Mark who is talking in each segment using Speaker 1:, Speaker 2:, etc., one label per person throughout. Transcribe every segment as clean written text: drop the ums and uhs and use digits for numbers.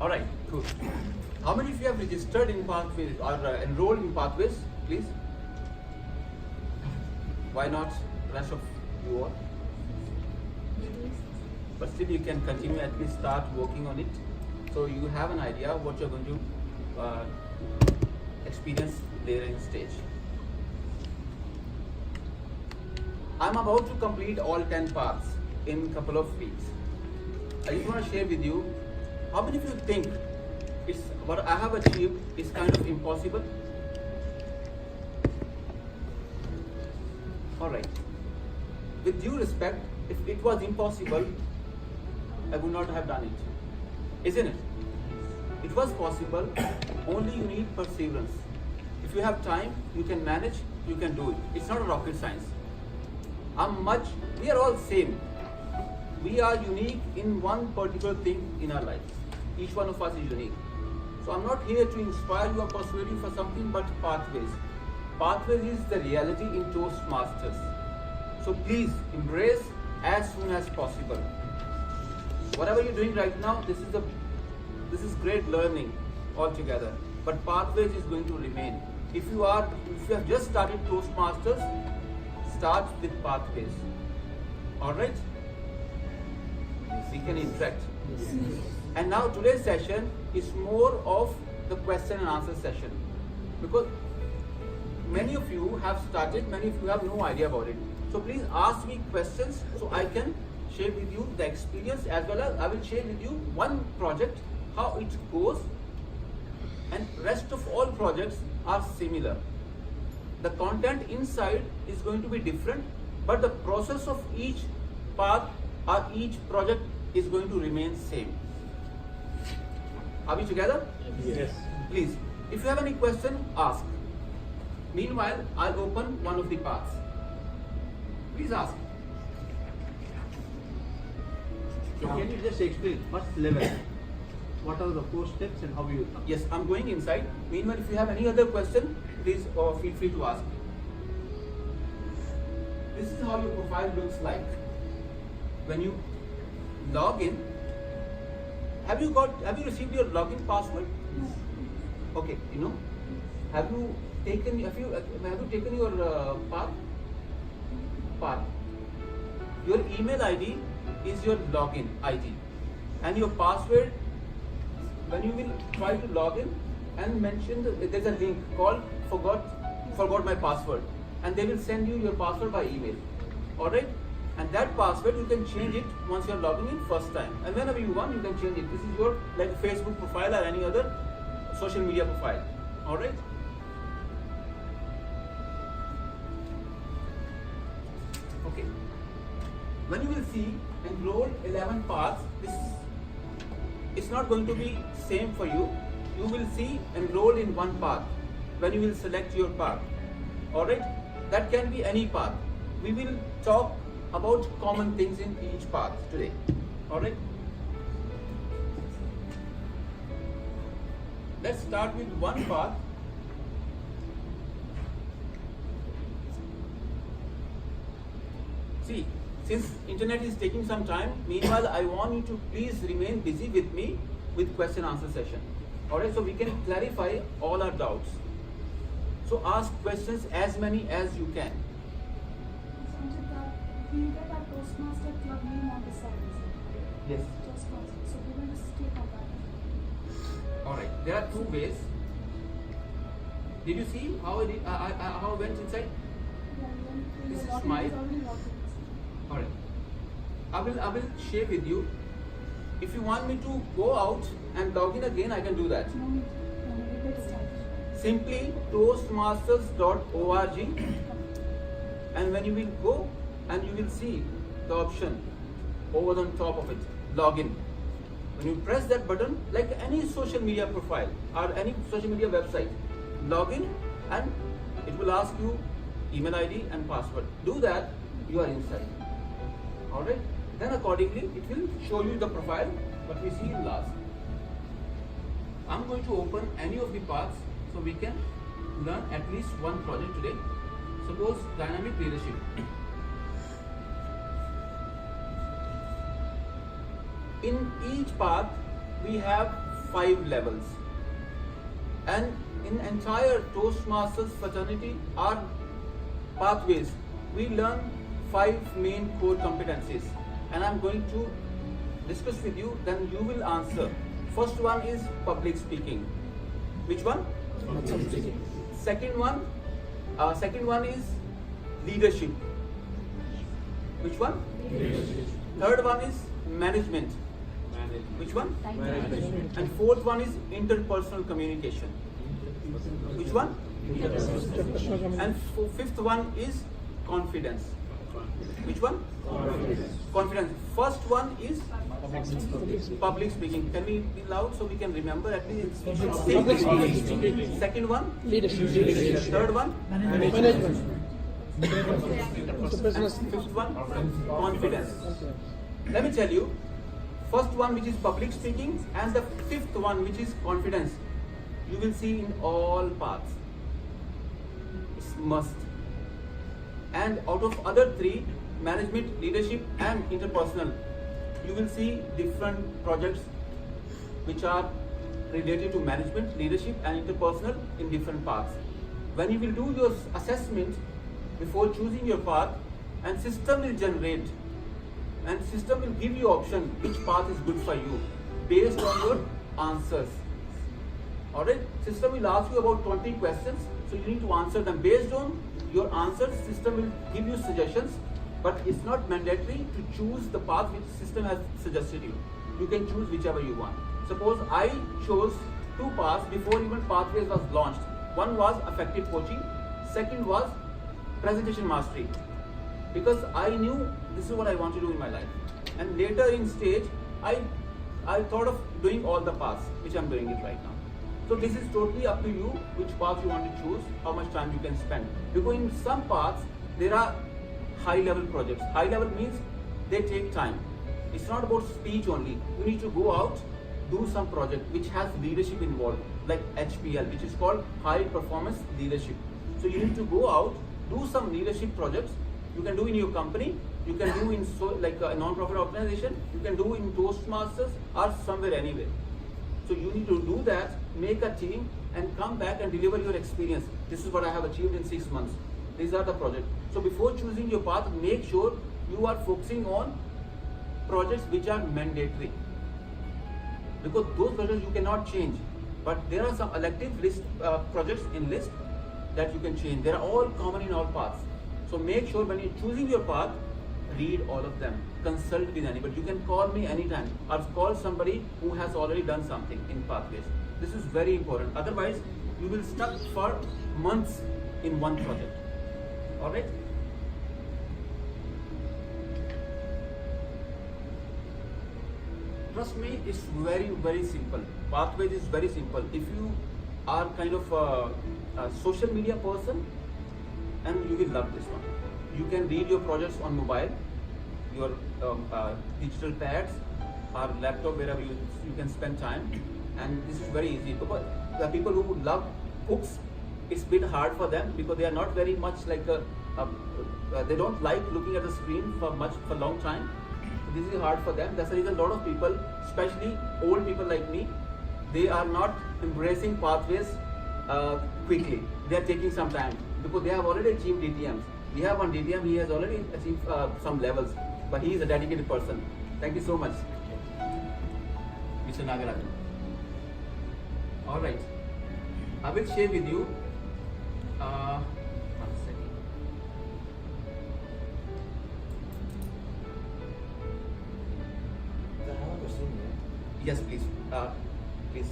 Speaker 1: All right, cool. How many of you have registered in Pathways or enrolled in Pathways, please? Why not rest of you all? But still you can continue, at least start working on it. So you have an idea what you're going to experience later in stage. I'm about to complete all 10 paths in a couple of weeks. I just want to share with you, how many of you think it's what I have achieved is kind of impossible? Alright. With due respect, if it was impossible, I would not have done it. Isn't it? It was possible, only you need perseverance. If you have time, you can manage, you can do it. It's not a rocket science. We are all same. We are unique in one particular thing in our lives. Each one of us is unique. So I'm not here to inspire you or persuade you for something but Pathways. Pathways is the reality in Toastmasters. So please embrace as soon as possible. Whatever you're doing right now, this is great learning altogether. But Pathways is going to remain. If you have just started Toastmasters, start with Pathways. Alright? We can interact. Yes. And now today's session is more of the question and answer session. Because many of you have started, many of you have no idea about it. So please ask me questions so I can share with you the experience, as well as I will share with you one project, how it goes, and rest of all projects are similar. The content inside is going to be different, but the process of each path or each project is going to remain same. Are we together?
Speaker 2: Yes.
Speaker 1: Please, if you have any question, ask. Meanwhile, I'll open one of the paths. Please ask.
Speaker 2: So can you just explain first level? What are the 4 steps and how you come?
Speaker 1: Yes, I'm going inside. Meanwhile, if you have any other question, please feel free to ask. This is how your profile looks like. When you log in, have you received your login password? Okay, have you taken your path? Your email ID is your login ID, and your password. When you will try to log in and mention there's a link called forgot my password, and they will send you your password by email. Alright? And that password you can change it once you are logging in first time. And whenever you want, you can change it. This is your like Facebook profile or any other social media profile. Alright? Okay. When you will see enrolled 11 paths, it's not going to be same for you. You will see enrolled in one path when you will select your path. Alright? That can be any path. We will talk about common things in each path today. Alright? Let's start with one path. See, since internet is taking some time, meanwhile I want you to please remain busy with me with question answer session. Alright, so we can clarify all our doubts. So ask questions as many as you can.
Speaker 3: We get our Toastmaster club name on the side.
Speaker 1: Yes.
Speaker 3: Toastmaster. So we're going to click on that.
Speaker 1: Alright, there are 2 ways. Did you see how I went inside? This is my. Alright. I will share with you. If you want me to go out and log in again, I can do that. Simply toastmasters.org, and when you will go and you will see the option over on top of it, login. When you press that button, like any social media profile or any social media website, login, and it will ask you email ID and password. Do that, you are inside. Alright? Then accordingly, it will show you the profile, what we see in last. I'm going to open any of the paths so we can learn at least one project today. Suppose dynamic leadership. In each path, we have 5 levels. And in entire Toastmasters fraternity, our pathways, we learn 5 main core competencies. And I'm going to discuss with you, then you will answer. First one is public speaking. Which one? Second one is leadership. Which one? Third one is management. Which one?
Speaker 2: Management.
Speaker 1: And fourth one is interpersonal communication. Which one? And fifth one is confidence. Which one? Confidence. First one is public speaking. Can we be loud so we can remember at least?
Speaker 4: Public speaking.
Speaker 1: Second one?
Speaker 4: Leadership.
Speaker 1: Third one?
Speaker 4: Management.
Speaker 1: And fifth one? Confidence. Let me tell you, first one which is public speaking and the fifth one which is confidence, you will see in all paths. It's must. And out of other three, management, leadership and interpersonal, you will see different projects which are related to management, leadership and interpersonal in different paths. When you will do your assessment before choosing your path, and system will generate and system will give you option which path is good for you based on your answers. Alright, system will ask you about 20 questions, so you need to answer them. Based on your answers, system will give you suggestions, but it's not mandatory to choose the path which system has suggested you. You can choose whichever you want. Suppose I chose 2 paths before even Pathways was launched. One was effective coaching, second was presentation mastery, because I knew this is what I want to do in my life. And later in stage, I thought of doing all the paths, which I'm doing it right now. So this is totally up to you which path you want to choose, how much time you can spend. Because in some paths, there are high level projects. High level means they take time. It's not about speech only. You need to go out, do some project which has leadership involved, like HPL, which is called high performance leadership. So you need to go out, do some leadership projects. You can do in your company, you can do in like a non-profit organization, you can do in Toastmasters or somewhere anywhere. So you need to do that, make a team and come back and deliver your experience. This is what I have achieved in 6 months. These are the projects. So before choosing your path, make sure you are focusing on projects which are mandatory. Because those projects you cannot change. But there are some elective list projects in list that you can change. They are all common in all paths. So make sure when you're choosing your path, read all of them. Consult with anybody. You can call me anytime or call somebody who has already done something in Pathways. This is very important. Otherwise, you will stuck for months in one project. Alright? Trust me, it's very, very simple. Pathways is very simple. If you are kind of a social media person, and you will love this one. You can read your projects on mobile, your digital pads or laptop, wherever you can spend time. And this is very easy. Because the people who love books, it's a bit hard for them because they are not very much like they don't like looking at the screen for long time. So this is hard for them. That's the reason a lot of people, especially old people like me, they are not embracing Pathways quickly. They are taking some time because they have already achieved DTMs. We have one DTM, he has already achieved some levels, but he is a dedicated person. Thank you so much, Mr. Nagarajan. Alright, I will share with you, one second.
Speaker 5: I have a question here.
Speaker 1: Yes, please. Please.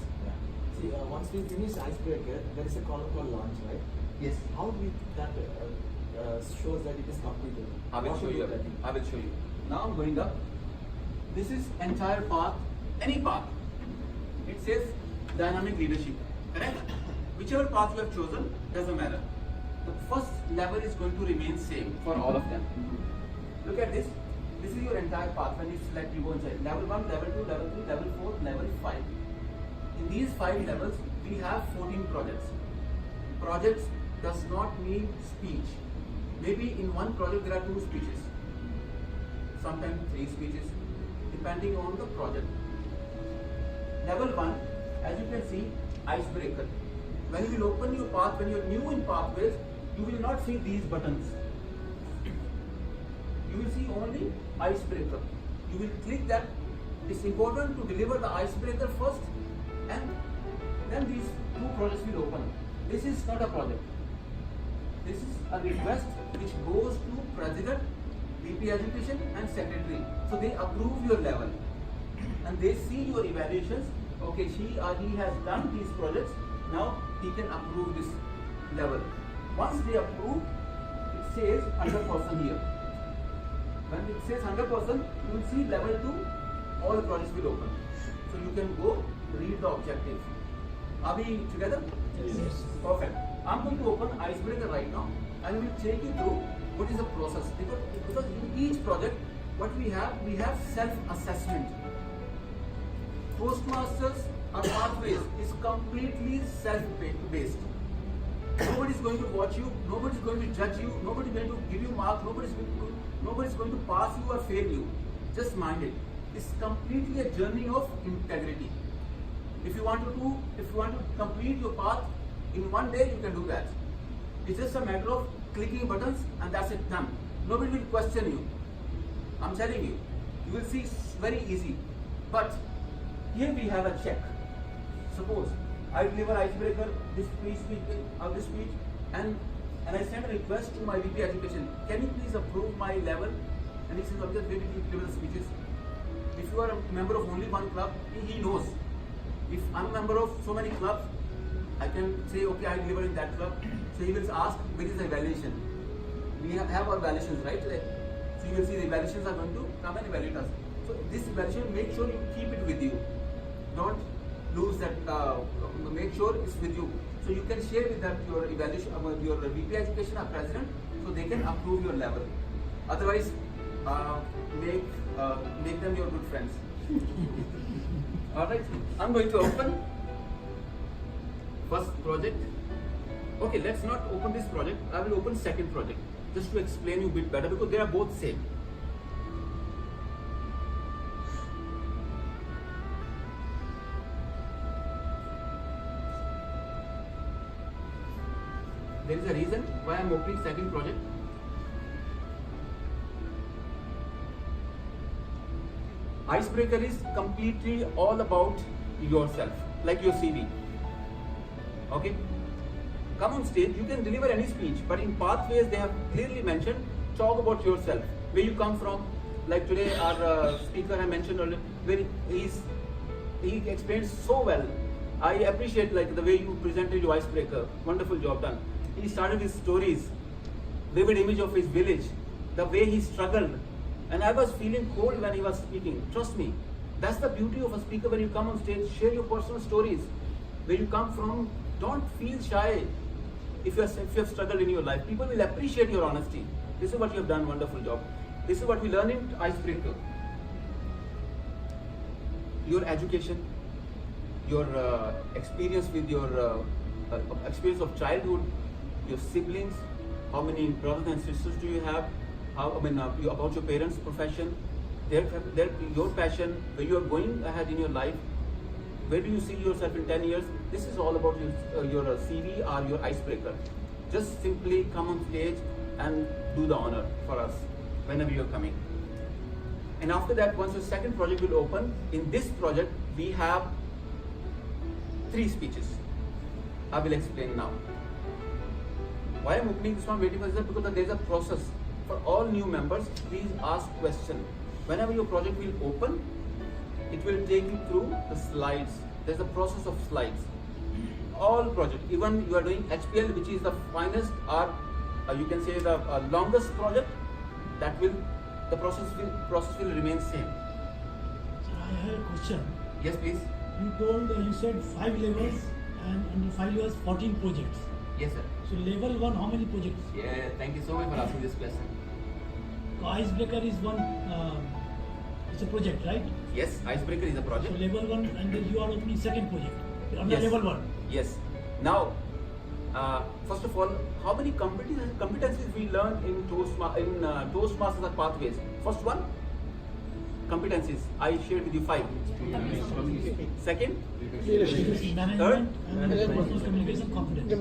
Speaker 5: See, once we finish icebreaker, there is a column called launch, right?
Speaker 1: Yes.
Speaker 5: How we that shows that it is completed?
Speaker 1: I will
Speaker 5: What
Speaker 1: show
Speaker 5: we
Speaker 1: you.
Speaker 5: do that thing?
Speaker 1: I will show you. Now I'm going up. This is entire path, any path. It says dynamic leadership. Correct? Whichever path you have chosen, doesn't matter. The first level is going to remain same for all of them. Look at this. This is your entire path. When you select, you go inside. Level 1, level 2, level 3, level 4, level 5. In these 5 levels, we have 14 projects. Projects does not mean speech. Maybe in one project there are 2 speeches. Sometimes 3 speeches, depending on the project. Level 1, as you can see, icebreaker. When you will open your path, when you are new in pathways, you will not see these buttons. You will see only icebreaker. You will click that. It's important to deliver the icebreaker first, and then these two projects will open. This is not a project. This is a request which goes to President, VP Education and Secretary. So they approve your level and they see your evaluations. Okay, she or he has done these projects. Now he can approve this level. Once they approve, it says 100% here. When it says 100%, you will see level 2, all the projects will open. So you can go read the objectives. Are we together?
Speaker 4: Yes.
Speaker 1: Perfect. I'm going to open icebreaker right now and will take you through what is the process. Because in each project, what we have self-assessment. Toastmasters or pathways is completely self-based. Nobody is going to watch you, nobody is going to judge you, nobody is going to give you marks, nobody is going to pass you or fail you. Just mind it. It's completely a journey of integrity. If you want to complete your path in one day, you can do that. It's just a matter of clicking buttons and that's it, done. Nobody will question you. I'm telling you, you will see it's very easy. But here we have a check. Suppose I deliver icebreaker, this speech, and I send a request to my VP Education. Can you please approve my level? And he says, okay, maybe you deliver the speeches. If you are a member of only one club, he knows. If I'm a member of so many clubs, I can say, okay, I deliver in that club. So he will ask, where is the evaluation? We have our evaluations, right? So you will see the evaluations are going to come and evaluate us. So this evaluation, make sure you keep it with you. Don't lose that, make sure it's with you. So you can share with that your evaluation, your VP Education or President, so they can approve your level. Otherwise, make them your good friends. Alright, I'm going to open first project. Okay, let's not open this project. I will open second project just to explain you a bit better because they are both same. There is a reason why I am opening second project. Icebreaker is completely all about yourself, like your CV. Okay? Come on stage, you can deliver any speech, but in pathways they have clearly mentioned, talk about yourself, where you come from. Like today, our speaker I mentioned earlier, where he explained so well. I appreciate like the way you presented your icebreaker. Wonderful job done. He started his stories, vivid image of his village, the way he struggled. And I was feeling cold when he was speaking. Trust me, that's the beauty of a speaker. When you come on stage, share your personal stories, where you come from. Don't feel shy if you have struggled in your life. People will appreciate your honesty. This is what you have done, wonderful job. This is what we learn in icebreaker. Your education, your experience with your experience of childhood, your siblings, how many brothers and sisters do you have? About your parents' profession, your passion, where you are going ahead in your life, where do you see yourself in 10 years? This is all about your CV or your icebreaker. Just simply come on stage and do the honor for us whenever you are coming. And after that, once your second project will open, in this project we have 3 speeches. I will explain now. Why I'm opening this one, waiting for this, because there is a process. For all new members, please ask questions. Whenever your project will open, it will take you through the slides. There's a process of slides. All projects, even you are doing HPL, which is the finest, or you can say the longest project, the process will remain same.
Speaker 4: So I have a question.
Speaker 1: Yes, please.
Speaker 4: You said 5 levels and under 5 levels 14 projects.
Speaker 1: Yes, sir.
Speaker 4: So level 1, how many projects?
Speaker 1: Yeah, thank you so much for asking this question.
Speaker 4: So icebreaker is one. It's a project, right?
Speaker 1: Yes, icebreaker is a project.
Speaker 4: So level 1, and then you are opening second project under
Speaker 1: Yes.
Speaker 4: level 1.
Speaker 1: Yes. Now, first of all, how many competencies we learn in Toastmasters or Pathways? First one, competencies. I shared with you 5. Second,
Speaker 4: Management and personal communication confidence.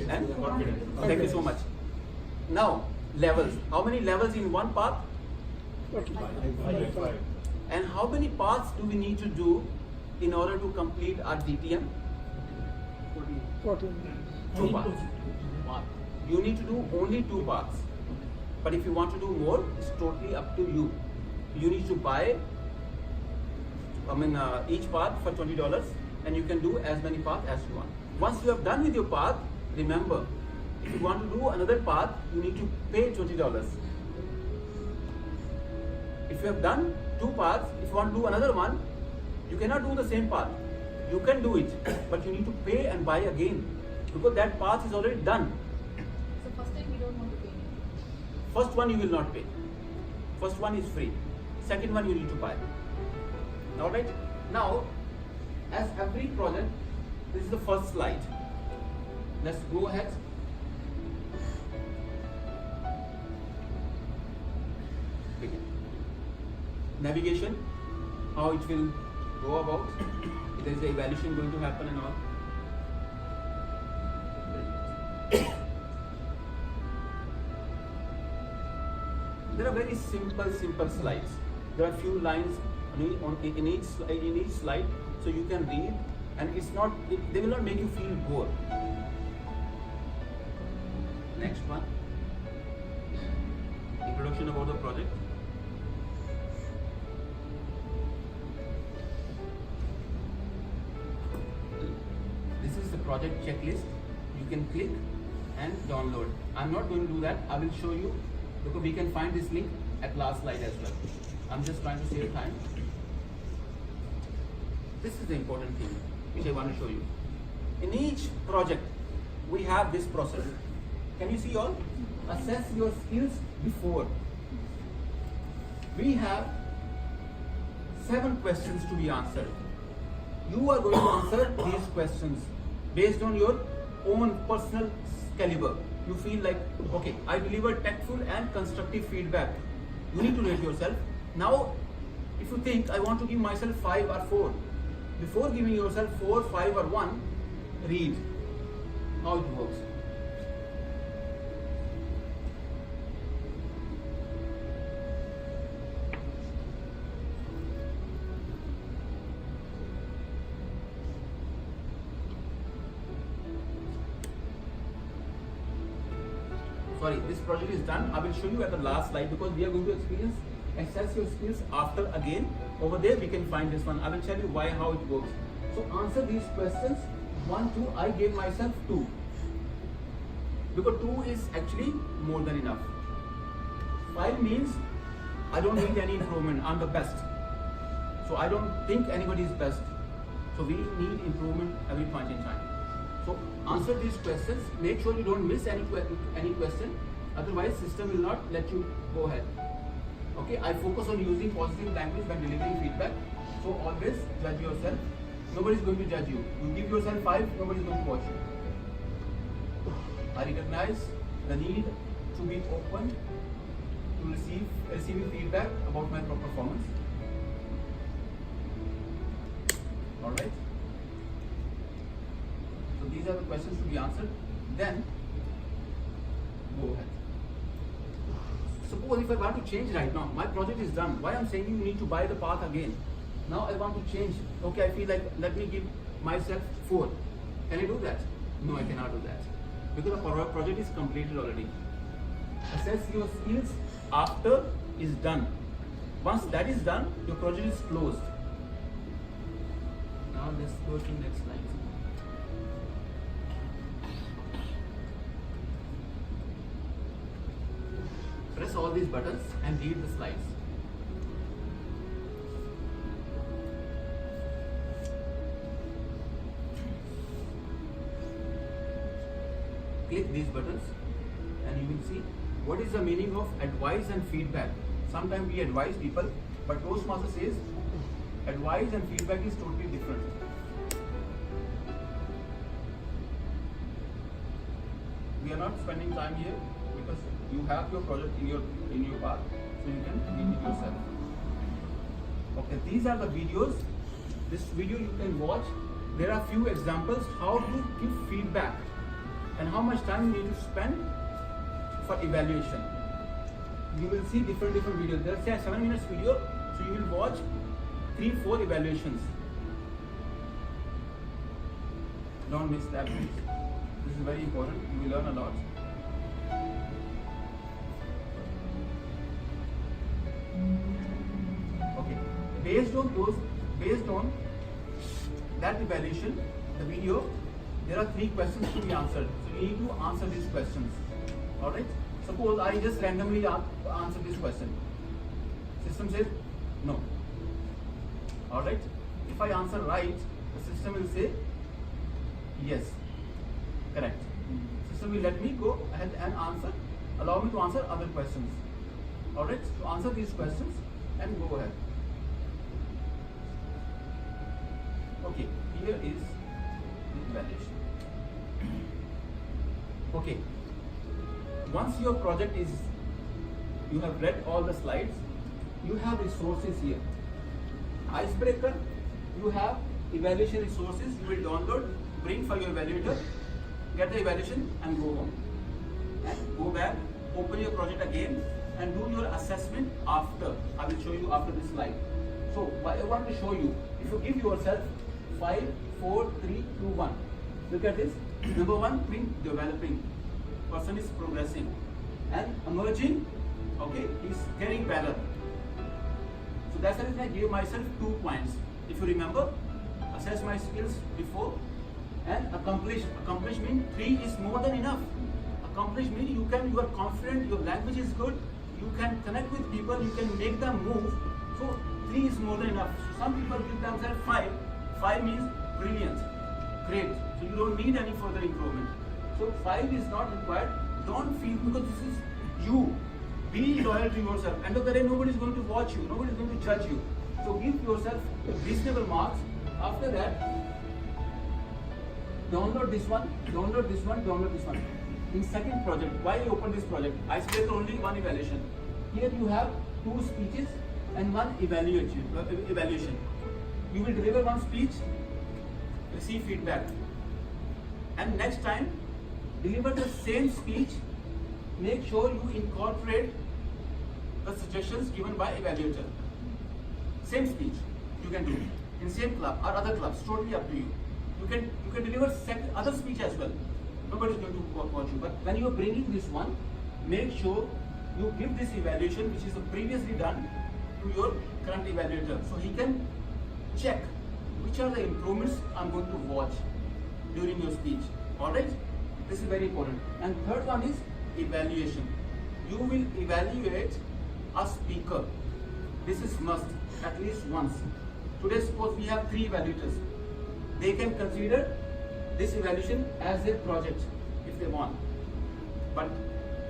Speaker 1: And thank you so much. Now, levels. How many levels in one path? And how many paths do we need to do in order to complete our DTM? 2 paths. You need to do only 2 paths. But if you want to do more, it's totally up to you. You need to buy each path for $20 and you can do as many paths as you want. Once you have done with your path, remember, if you want to do another path, you need to pay $20. If you have done 2 paths, if you want to do another one, you cannot do the same path. You can do it, but you need to pay and buy again because that path is already done.
Speaker 3: So first time we don't want to pay.
Speaker 1: First one you will not pay. First one is free. Second one you need to buy. Alright? Now, as every project, this is the first slide. Let's go ahead. Begin. Navigation, how it will go about. There is the evaluation going to happen and all. There are very simple slides. There are few lines in each slide, so you can read, and they will not make you feel bored. Next one, introduction about the project. This is the project checklist. You can click and download. I'm not going to do that. I will show you because we can find this link at last slide as well. I'm just trying to save time. This is the important thing which I want to show you. In each project, we have this process. Can you see all? Assess your skills before. We have 7 questions to be answered. You are going to answer these questions based on your own personal caliber. You feel like, okay, I deliver tactful and constructive feedback. You need to rate yourself. Now, if you think, I want to give myself 5 or 4, before giving yourself 4, 5 or 1, read how it works. Sorry, this project is done. I will show you at the last slide because we are going to assess your skills after again. Over there we can find this one. I will tell you why, how it works. So answer these questions. 1, 2, I gave myself 2. Because 2 is actually more than enough. 5 means I don't need any improvement. I'm the best. So I don't think anybody is best. So we need improvement every point in time. So answer these questions. Make sure you don't miss any question. Otherwise, system will not let you go ahead. Okay, I focus on using positive language when delivering feedback. So always judge yourself. Nobody is going to judge you. You give yourself 5, nobody is going to watch you. I recognize the need to be open to receiving feedback about my performance. All right. So these are the questions to be answered. Then go ahead. Suppose if I want to change right now, my project is done. Why I'm saying you need to buy the path again? Now I want to change. Okay, I feel like let me give myself 4. Can I do that? No, I cannot do that because the project is completed already. Assess your skills after is done. Once that is done, your project is closed. Now let's go to the next slide. Press all these buttons and read the slides. Click these buttons and you will see what is the meaning of advice and feedback. Sometimes we advise people, but Toastmaster says advice and feedback is totally different. We are not spending time here because you have your project in your path, so you can read it yourself. Okay, these are the videos this video you can watch. There are few examples how to give feedback and how much time you need to spend for evaluation. You will see different videos. There's a 7 minutes video, so you will watch 3-4 evaluations. Don't miss that, please. This is very important. You will learn a lot. Okay. Based on that evaluation, the video, there are 3 questions to be answered. So you need to answer these questions. Alright? Suppose I just randomly answer this question. System says no. Alright? If I answer right, the system will say yes. Correct. System will let me go ahead and allow me to answer other questions. Alright? So answer these questions and go ahead. Okay, here is the evaluation. Okay. Once your project is, you have read all the slides, you have resources here. Icebreaker, you have evaluation resources, you will download, bring for your evaluator, get the evaluation and go home. And go back, open your project again and do your assessment after. I will show you after this slide. So what I want to show you, if you give yourself 5, 4, 3, 2, 1. Look at this. Number 1, developing. Person is progressing and emerging. Okay, he's getting better. So that's the reason I gave myself 2 points. If you remember, assess my skills before and accomplish. Accomplish means 3 is more than enough. Accomplish means you are confident, your language is good, you can connect with people, you can make them move. So 3 is more than enough. So some people give themselves 5. 5 means brilliant, great. So you don't need any further improvement. So 5 is not required. Don't feel, because this is you. Be loyal to yourself. End of the day, nobody is going to watch you. Nobody is going to judge you. So give yourself reasonable marks. After that, download this one, download this one, download this one. In second project, why I open this project? Icebreaker only 1 evaluation. Here you have 2 speeches and 1 evaluation. You will deliver 1 speech, receive feedback. And next time, deliver the same speech. Make sure you incorporate the suggestions given by evaluator. Same speech you can do in same club or other clubs, totally up to you. You can deliver other speech as well. Nobody is going to watch you. But when you are bringing this one, make sure you give this evaluation, which is previously done, to your current evaluator, so he can check which are the improvements I'm going to watch during your speech. Alright? This is very important. And third one is evaluation. You will evaluate a speaker. This is must, at least once. Today suppose we have 3 evaluators. They can consider this evaluation as a project if they want. But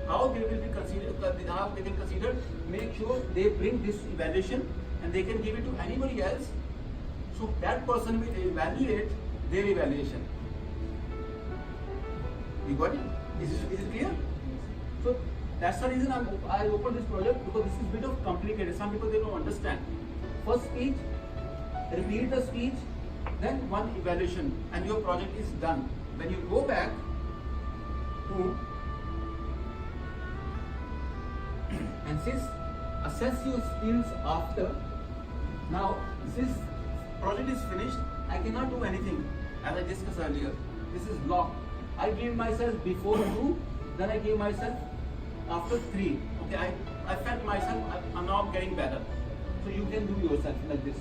Speaker 1: how they will be considered, how they can consider, make sure they bring this evaluation and they can give it to anybody else. So that person will evaluate their evaluation. You got it? Is it clear? So that's the reason I opened this project, because this is a bit of complicated. Some people, they don't understand. First speech, repeat the speech, then 1 evaluation, and your project is done. When you go back to and assess your skills after. Now this project is finished, I cannot do anything, as I discussed earlier. This is locked. I gave myself before 2, then I gave myself after 3. Okay, I felt myself, I'm now getting better. So you can do yourself like this.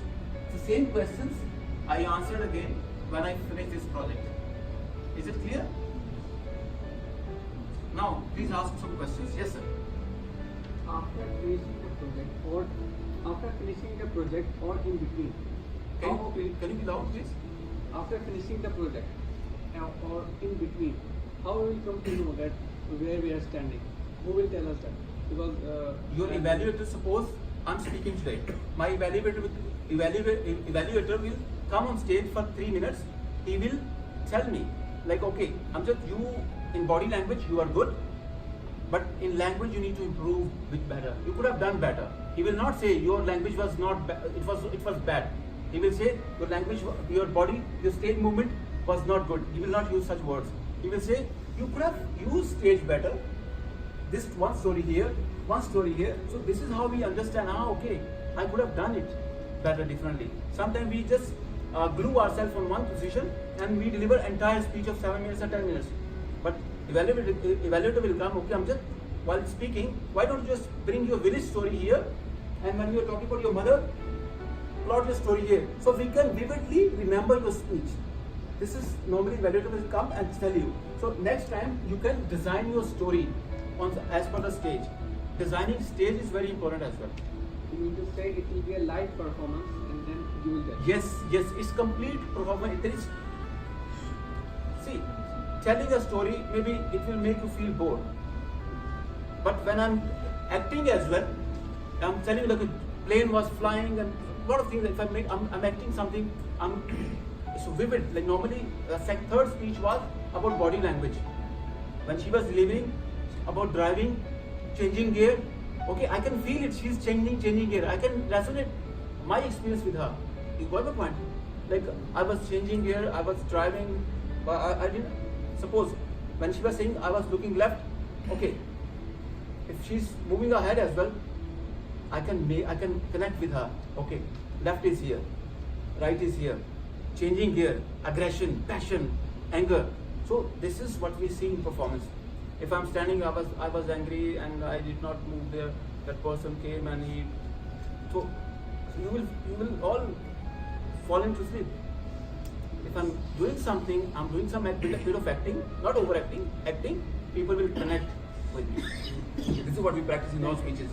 Speaker 1: The same questions I answered again when I finish this project. Is it clear? Now, please ask some questions. Yes, sir.
Speaker 6: After finishing the project or in between.
Speaker 1: Can you be loud, please?
Speaker 6: After finishing the project or in between, how will we come to know that where we are standing? Who will tell us that? Because
Speaker 1: your evaluator, suppose I'm speaking today, my evaluator will come on stage for 3 minutes. He will tell me, like, okay, Amjad, you in body language you are good, but in language you need to improve bit better. You could have done better. He will not say your language was not it was bad. He will say your language, your body, your stage movement was not good. He will not use such words. He will say you could have used stage better. This one story here, one story here. So this is how we understand. Okay, I could have done it better differently. Sometimes we just glue ourselves on one position and we deliver entire speech of 7 minutes or 10 minutes. But evaluator will come. Okay, Amjad, while speaking, why don't you just bring your village story here, and when you are talking about your mother, plot your story here, so we can vividly remember your speech. This is normally evaluator will come and tell you. So next time you can design your story on as per the stage. Designing stage is very important as well.
Speaker 6: You mean to say it will be a live performance and then you will judge?
Speaker 1: Yes, it's complete performance. There is, see, telling a story, maybe it will make you feel bored. But when I'm acting as well, I'm telling you like a plane was flying and a lot of things. If I'm acting something, it's vivid. Like normally, the third speech was about body language. When she was delivering about driving, changing gear, okay, I can feel it. She's changing gear. I can resonate my experience with her. You got the point? Like I was changing gear, I was driving, but I didn't. Suppose when she was saying I was looking left, okay. If she's moving ahead as well, I can connect with her. Okay, left is here, right is here, changing gear, aggression, passion, anger. So this is what we see in performance. If I'm standing, I was angry and I did not move there. That person came and he. So you will all fall into sleep. If I'm doing something, I'm doing some bit of acting, not overacting, acting. People will connect with me. This is what we practice in all speeches.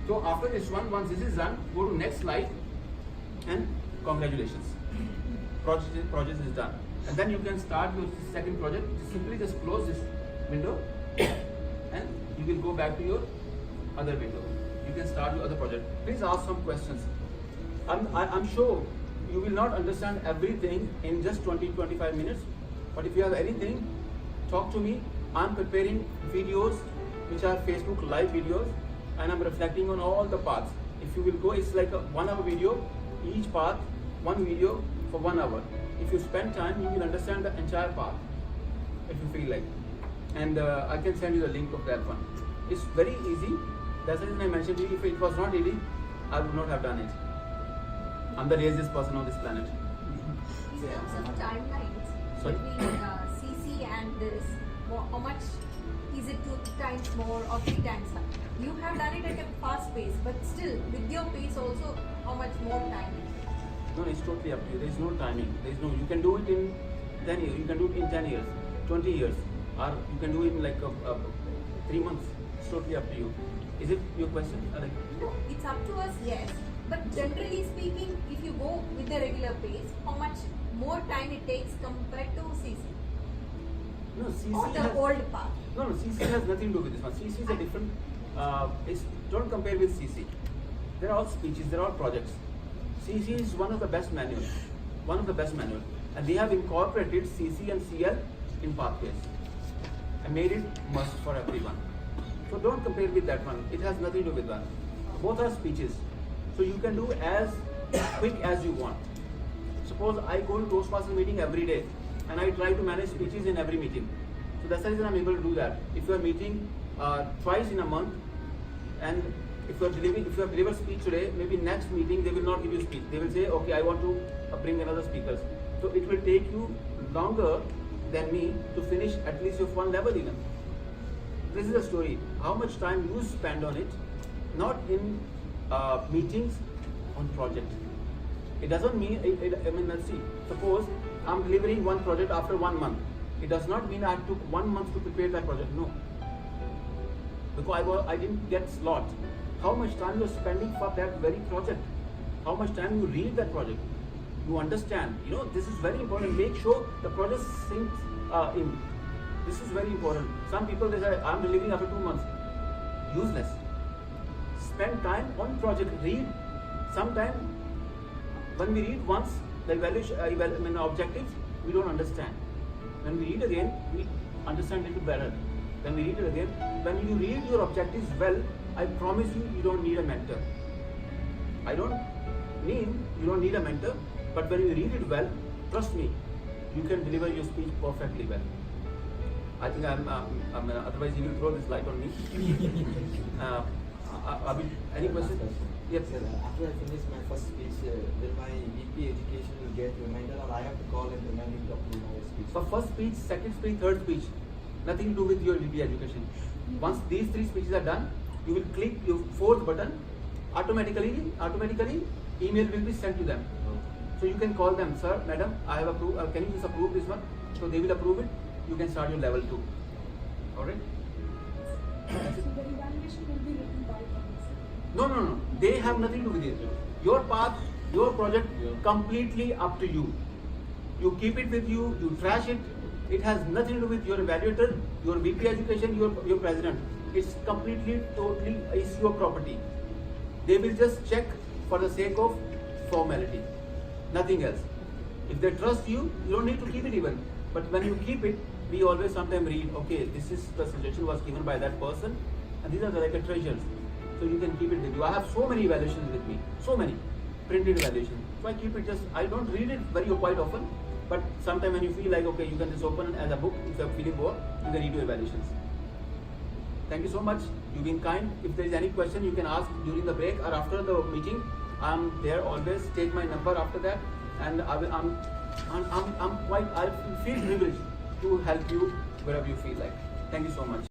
Speaker 1: So after this one, once this is done, go to next slide, and congratulations. Project is done, and then you can start your second project. Simply just close this window, and you will go back to your other window. You can start your other project. Please ask some questions. I'm sure you will not understand everything in just 20-25 minutes, but if you have anything, talk to me. I'm preparing videos which are Facebook live videos, and I'm reflecting on all the paths. If you will go, it's like a 1 hour video, each path, one video for 1 hour. If you spend time, you will understand the entire path, if you feel like. And I can send you the link of that one. It's very easy. That's the reason I mentioned to you, if it was not easy, I would not have done it. I'm the laziest person on this planet.
Speaker 7: In terms of timelines
Speaker 1: Sorry?
Speaker 7: between CC and this, how much is it 2 times more or 3 times more? You have done it at a fast pace, but still with your pace also, how much more time?
Speaker 1: No, it's totally up to you. There is no timing. You can do it in 10 years, you can do it in 10 years, 20 years, or you can do it in like 3 months. It's totally up to you. Is it your question?
Speaker 7: No, it's up to us, yes. But generally speaking, if you go with the regular pace, how much more time it takes compared to CC?
Speaker 1: No, CC
Speaker 7: Or the
Speaker 1: has,
Speaker 7: old path?
Speaker 1: No, CC has nothing to do with this one. CC is a different. Don't compare with CC. They're all speeches. They're all projects. CC is one of the best manuals. And they have incorporated CC and CL in pathways and made it must for everyone. So don't compare with that one. It has nothing to do with that. Both are speeches. So you can do as quick as you want. Suppose I go to Toastmaster meeting every day and I try to manage speeches in every meeting. So that's the reason I'm able to do that. If you are meeting twice in a month, and if you have delivered speech today, maybe next meeting they will not give you speech. They will say, okay, I want to bring another speaker. So it will take you longer than me to finish at least your one level even. This is the story. How much time you spend on it, not in meetings, on project. It doesn't mean, let's see, suppose I'm delivering one project after 1 month. It does not mean I took 1 month to prepare that project, no. Because I didn't get slot. How much time you're spending for that very project? How much time you read that project? You understand, this is very important. Make sure the project sinks in. This is very important. Some people, they say, I'm delivering after 2 months. Useless. Spend time on project, read. Sometime, when we read once, the objectives, we don't understand. When we read again, we understand a little better. When we read it again, when you read your objectives well, I promise you, you don't need a mentor. I don't mean you don't need a mentor, but when you read it well, trust me, you can deliver your speech perfectly well. I think otherwise you will throw this light on me. Any question? Yes.
Speaker 5: Sir, after I finish my first speech, will my VP education will get reminder, or I have to call and remind him to approve my speech?
Speaker 1: For first speech, second speech, third speech, nothing to do with your VP education. Once these 3 speeches are done, you will click your 4th button. Automatically, email will be sent to them. So you can call them, sir, madam, I have approved. Can you just approve this one? So they will approve it. You can start your level 2. All right.
Speaker 3: So the evaluation will be written by them.
Speaker 1: No. They have nothing to do with it. Your path, your project, completely up to you. You keep it with you. You trash it. It has nothing to do with your evaluator, your VP education, your president. It's completely, totally is your property. They will just check for the sake of formality, nothing else. If they trust you, you don't need to keep it even. But when you keep it, we always sometimes read, okay, this is the suggestion was given by that person, and these are like a treasures. So you can keep it with you. I have so many evaluations with me, so many printed evaluations. So I keep it I don't read it quite often, but sometimes when you feel like, okay, you can just open as a book. If you're feeling bored, you can read your evaluations. Thank you so much. You've been kind. If there is any question, you can ask during the break or after the meeting. I'm there always. Take my number after that, and I feel privileged to help you wherever you feel like. Thank you so much.